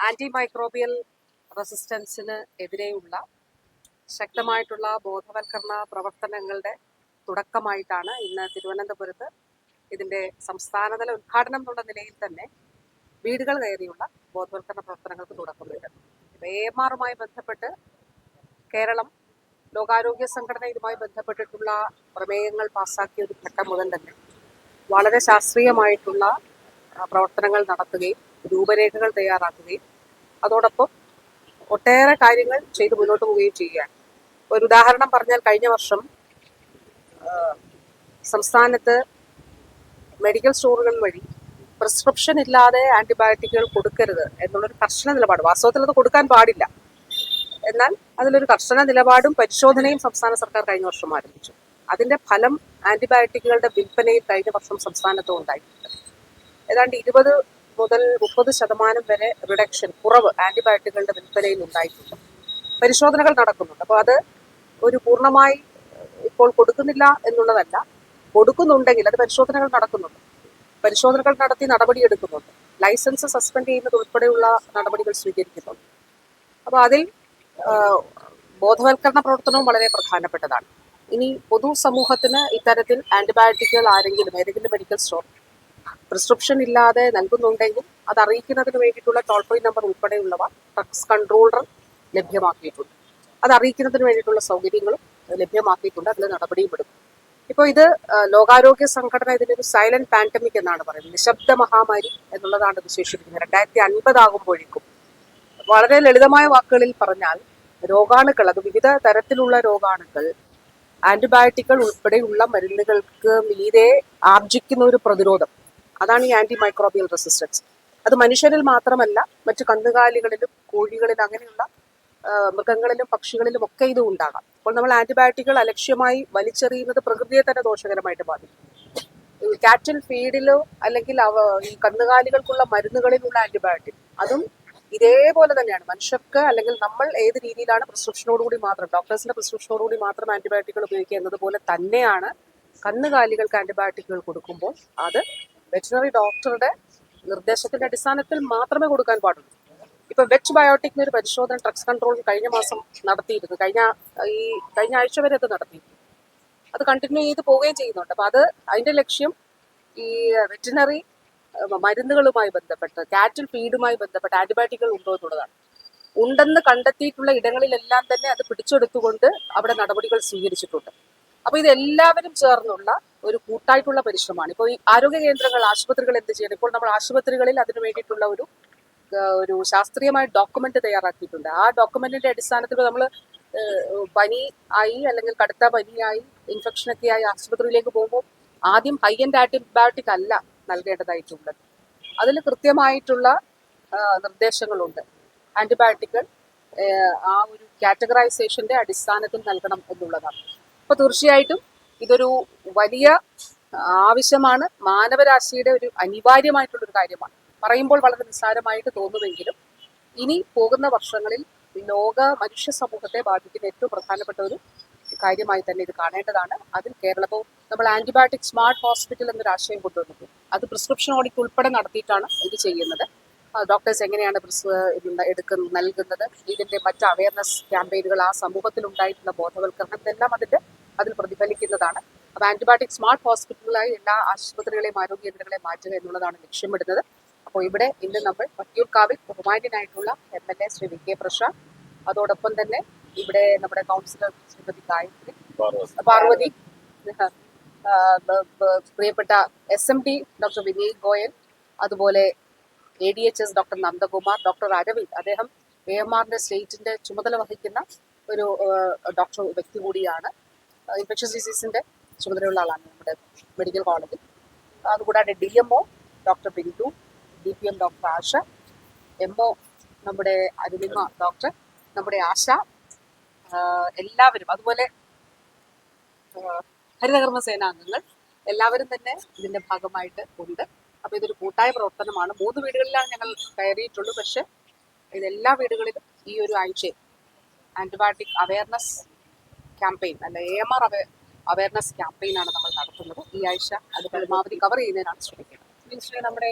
Anti microbial റെസിസ്റ്റൻസിന് എതിരെയുള്ള ശക്തമായിട്ടുള്ള ബോധവൽക്കരണ പ്രവർത്തനങ്ങളുടെ തുടക്കമായിട്ടാണ് ഇന്ന് തിരുവനന്തപുരത്ത് ഇതിന്റെ സംസ്ഥാനതല ഉദ്ഘാടനം എന്നുള്ള നിലയിൽ തന്നെ വീടുകൾ കയറിയുള്ള ബോധവൽക്കരണ പ്രവർത്തനങ്ങൾക്ക് തുടക്കമിട്ടത്. AMR-മായി ബന്ധപ്പെട്ട് കേരളം ലോകാരോഗ്യ സംഘടന ഇതുമായി ബന്ധപ്പെട്ടിട്ടുള്ള പ്രമേയങ്ങൾ പാസ്സാക്കിയ ഒരു ഘട്ടം മുതൽ തന്നെ വളരെ ശാസ്ത്രീയമായിട്ടുള്ള പ്രവർത്തനങ്ങൾ നടത്തുകയും രൂപരേഖകൾ തയ്യാറാക്കുകയും അതോടൊപ്പം ഒട്ടേറെ കാര്യങ്ങൾ ചെയ്തു മുന്നോട്ട് പോവുകയും ചെയ്യുകയാണ്. ഒരു ഉദാഹരണം പറഞ്ഞാൽ, കഴിഞ്ഞ വർഷം സംസ്ഥാനത്ത് മെഡിക്കൽ സ്റ്റോറുകൾ വഴി പ്രിസ്ക്രിപ്ഷൻ ഇല്ലാതെ ആന്റിബയോട്ടിക്കുകൾ കൊടുക്കരുത് എന്നുള്ളൊരു കർശന നിലപാട്, വാസ്തവത്തിൽ അത് കൊടുക്കാൻ പാടില്ല, എന്നാൽ അതിലൊരു കർശന നിലപാടും പരിശോധനയും സംസ്ഥാന സർക്കാർ കഴിഞ്ഞ വർഷം ആരംഭിച്ചു. അതിന്റെ ഫലം ആന്റിബയോട്ടിക്കുകളുടെ വിൽപ്പനയിൽ കഴിഞ്ഞ വർഷം സംസ്ഥാനത്തും ഉണ്ടായിട്ടുണ്ട്. ഏതാണ്ട് 20 മുതൽ 30% വരെ റിഡക്ഷൻ, കുറവ് ആന്റിബയോട്ടിക്കുകളുടെ വിൽപ്പനയിൽ ഉണ്ടായിട്ടുണ്ട്. പരിശോധനകൾ നടക്കുന്നുണ്ട്. അപ്പോൾ അത് ഒരു പൂർണ്ണമായി ഇപ്പോൾ കൊടുക്കുന്നില്ല എന്നുള്ളതല്ല, കൊടുക്കുന്നുണ്ടെങ്കിൽ അത് പരിശോധനകൾ നടക്കുന്നുണ്ട്. പരിശോധനകൾ നടത്തി നടപടിയെടുക്കുന്നുണ്ട്. ലൈസൻസ് സസ്പെൻഡ് ചെയ്യുന്നത് ഉൾപ്പെടെയുള്ള നടപടികൾ സ്വീകരിക്കുന്നുണ്ട്. അപ്പോൾ അതിൽ ബോധവൽക്കരണ പ്രവർത്തനവും വളരെ പ്രധാനപ്പെട്ടതാണ്. ഇനി പൊതുസമൂഹത്തിന് ഇത്തരത്തിൽ ആന്റിബയോട്ടിക്കുകൾ ആരെങ്കിലും ഏതെങ്കിലും മെഡിക്കൽ സ്റ്റോർ പ്രിസ്ക്രിപ്ഷൻ ഇല്ലാതെ നൽകുന്നുണ്ടെങ്കിൽ അത് അറിയിക്കുന്നതിന് വേണ്ടിയിട്ടുള്ള ടോൾ ഫ്രീ നമ്പർ ഉൾപ്പെടെയുള്ളവ ഡ്രഗ്സ് കൺട്രോളർ ലഭ്യമാക്കിയിട്ടുണ്ട്. അത് അറിയിക്കുന്നതിന് വേണ്ടിയിട്ടുള്ള സൗകര്യങ്ങളും ലഭ്യമാക്കിയിട്ടുണ്ട്. അതിൽ നടപടിയും എടുക്കും. ഇപ്പോൾ ഇത് ലോകാരോഗ്യ സംഘടന ഇതിനൊരു സൈലന്റ് പാൻഡമിക് എന്നാണ് പറയുന്നത്. നിശബ്ദ മഹാമാരി എന്നുള്ളതാണ് വിശേഷിപ്പിക്കുന്നത്. 2050 ആകുമ്പോഴേക്കും, വളരെ ലളിതമായ വാക്കുകളിൽ പറഞ്ഞാൽ, രോഗാണുക്കൾ, അത് വിവിധ തരത്തിലുള്ള രോഗാണുക്കൾ ആന്റിബയോട്ടിക്കുകൾ ഉൾപ്പെടെയുള്ള മരുന്നുകൾക്ക് മീതെ ആർജിക്കുന്ന ഒരു പ്രതിരോധം, അതാണ് ഈ ആന്റി മൈക്രോബിയൽ റെസിസ്റ്റൻസ്. അത് മനുഷ്യരിൽ മാത്രമല്ല, മറ്റു കന്നുകാലികളിലും കോഴികളിലും അങ്ങനെയുള്ള മൃഗങ്ങളിലും പക്ഷികളിലും ഒക്കെ ഇത് ഉണ്ടാകാം. അപ്പോൾ നമ്മൾ ആന്റിബയോട്ടിക്കുകൾ അലക്ഷ്യമായി വലിച്ചെറിയുന്നത് പ്രകൃതിയെ തന്നെ ദോഷകരമായിട്ട് ബാധിക്കും. കാറ്റിൽ ഫീഡിലോ അല്ലെങ്കിൽ ഈ കന്നുകാലികൾക്കുള്ള മരുന്നുകളിലുള്ള ആന്റിബയോട്ടിക്, അതും ഇതേപോലെ തന്നെയാണ്. മനുഷ്യർക്ക് അല്ലെങ്കിൽ നമ്മൾ ഏത് രീതിയിലാണ് പ്രിസ്ക്രിപ്ഷനോടുകൂടി മാത്രം, ഡോക്ടേഴ്സിന്റെ പ്രിസ്ക്രിപ്ഷനോടുകൂടി മാത്രം ആന്റിബയോട്ടിക്കുകൾ ഉപയോഗിക്കുക എന്നതുപോലെ തന്നെയാണ് കന്നുകാലികൾക്ക് ആന്റിബയോട്ടിക്കുകൾ കൊടുക്കുമ്പോൾ അത് വെറ്റിനറി ഡോക്ടറുടെ നിർദ്ദേശത്തിന്റെ അടിസ്ഥാനത്തിൽ മാത്രമേ കൊടുക്കാൻ പാടുള്ളൂ. ഇപ്പൊ വെറ്റ് ബയോട്ടിക്കിന് ഒരു പരിശോധന ഡ്രഗ്സ് കൺട്രോൾ കഴിഞ്ഞ മാസം നടത്തിയിരുന്നു. കഴിഞ്ഞ ആഴ്ച വരെ അത് നടത്തിയിരുന്നു. അത് കണ്ടിന്യൂ ചെയ്ത് പോവുകയും ചെയ്യുന്നുണ്ട്. അപ്പൊ അതിന്റെ ലക്ഷ്യം ഈ വെറ്റിനറി മരുന്നുകളുമായി ബന്ധപ്പെട്ട്, കാറ്റിൽ ഫീഡുമായി ബന്ധപ്പെട്ട് ആന്റിബയോട്ടിക്കുകൾ ഉണ്ടോ എന്നുള്ളതാണ്. ഉണ്ടെന്ന് കണ്ടെത്തിയിട്ടുള്ള ഇടങ്ങളിലെല്ലാം തന്നെ അത് പിടിച്ചെടുത്തുകൊണ്ട് അവിടെ നടപടികൾ സ്വീകരിച്ചിട്ടുണ്ട്. അപ്പൊ ഇത് എല്ലാവരും ചേർന്നുള്ള ഒരു കൂട്ടായിട്ടുള്ള പരിശ്രമമാണ്. ഇപ്പോൾ ഈ ആരോഗ്യ കേന്ദ്രങ്ങൾ, ആശുപത്രികൾ എന്ത് ചെയ്യണം? ഇപ്പോൾ നമ്മൾ ആശുപത്രികളിൽ അതിനു വേണ്ടിയിട്ടുള്ള ഒരു ശാസ്ത്രീയമായ ഡോക്യുമെന്റ് തയ്യാറാക്കിയിട്ടുണ്ട്. ആ ഡോക്യുമെന്റിന്റെ അടിസ്ഥാനത്തിൽ നമ്മൾ പനി ആയി അല്ലെങ്കിൽ കടുത്ത പനിയായി ഇൻഫെക്ഷനൊക്കെ ആയി ആശുപത്രിയിലേക്ക് പോകുമ്പോൾ ആദ്യം ഹൈ എൻഡ് ആന്റിബയോട്ടിക് അല്ല നൽകേണ്ടതായിട്ടുള്ളത്. അതിൽ കൃത്യമായിട്ടുള്ള നിർദ്ദേശങ്ങളുണ്ട്. ആന്റിബയോട്ടിക്കുകൾ ആ ഒരു കാറ്റഗറൈസേഷന്റെ അടിസ്ഥാനത്തിൽ നൽകണം എന്നുള്ളതാണ്. അപ്പോൾ തീർച്ചയായിട്ടും ഇതൊരു വലിയ ആവശ്യമാണ്, മാനവരാശിയുടെ ഒരു അനിവാര്യമായിട്ടുള്ളൊരു കാര്യമാണ്. പറയുമ്പോൾ വളരെ നിസ്സാരമായിട്ട് തോന്നുമെങ്കിലും ഇനി പോകുന്ന വർഷങ്ങളിൽ ലോക മനുഷ്യ സമൂഹത്തെ ബാധിക്കുന്ന ഏറ്റവും പ്രധാനപ്പെട്ട ഒരു കാര്യമായി തന്നെ ഇത് കാണേണ്ടതാണ്. അതിൽ കേരളത്തിൽ നമ്മൾ ആന്റിബയോട്ടിക് സ്മാർട്ട് ഹോസ്പിറ്റൽ എന്നൊരു ആശയം കൊണ്ടുവന്നിട്ടുണ്ട്. അത് പ്രിസ്ക്രിപ്ഷൻ ഓഡിറ്റ് ഉൾപ്പെടെ നടത്തിയിട്ടാണ് ഇത് ചെയ്യുന്നത്. ഡോക്ടേഴ്സ് എങ്ങനെയാണ് നൽകുന്നത്, ഇതിന്റെ മറ്റ് അവയർനെസ് ക്യാമ്പയിനുകൾ, ആ സമൂഹത്തിൽ ഉണ്ടായിട്ടുള്ള ബോധവൽക്കരണം, ഇതെല്ലാം അതിൽ പ്രതിഫലിക്കുന്നതാണ്. അപ്പോൾ ആന്റിബയോട്ടിക് സ്മാർട്ട് ഹോസ്പിറ്റലുകളായി എല്ലാ ആശുപത്രികളെയും ആരോഗ്യ കേന്ദ്രങ്ങളെ മാറ്റുക എന്നുള്ളതാണ് ലക്ഷ്യമിടുന്നത്. അപ്പോൾ ഇവിടെ ഇന്ന് നമ്മൾ വട്ടിയൂർക്കാവിൽ ബഹുമാന്യനായിട്ടുള്ള MLA ശ്രീ VK പ്രശാന്ത്, അതോടൊപ്പം തന്നെ ഇവിടെ നമ്മുടെ കൗൺസിലർ ശ്രീമതി ഗായത്രി, പാർവതി, പ്രിയപ്പെട്ട SMD ഡോക്ടർ വിനീത് ഗോയൽ, അതുപോലെ ADHS doctor Nandakumar, doctor Aravind, അദ്ദേഹം AMRന്റെ സ്റ്റേറ്റിന്റെ ചുമതല വഹിക്കുന്ന ഒരു ഡോക്ടർ വ്യക്തി കൂടിയാണ്. ഇൻഫെക്ഷ്യസ് ഡിസീസിന്റെ ചുമതലയുള്ള ആളാണ് നമ്മുടെ മെഡിക്കൽ കോളേജിൽ. അതുകൂടാതെ DMO doctor Bindu, DPM doctor Asha, MO നമ്മുടെ അരുണിമ ഡോക്ടർ, നമ്മുടെ ആശ, എല്ലാവരും, അതുപോലെ ഹരിതകർമ്മ സേനാംഗങ്ങൾ എല്ലാവരും തന്നെ ഇതിന്റെ ഭാഗമായിട്ട് ഉണ്ട്. അപ്പൊ ഇതൊരു കൂട്ടായ പ്രവർത്തനമാണ്. 3 വീടുകളിലാണ് ഞങ്ങൾ കയറിയിട്ടുള്ളൂ. പക്ഷെ ഇതെല്ലാ വീടുകളിലും ഈ ഒരു ആഴ്ചയിൽ ആന്റിബയോട്ടിക് അവയർനെസ് ക്യാമ്പയിൻ അല്ല AMR അവയർനെസ് ക്യാമ്പയിനാണ് നമ്മൾ നടത്തുന്നത്. ഈ ആഴ്ച അത് പരമാവധി കവർ ചെയ്യുന്നതിനാണ് ശ്രമിക്കുന്നത്. നമ്മുടെ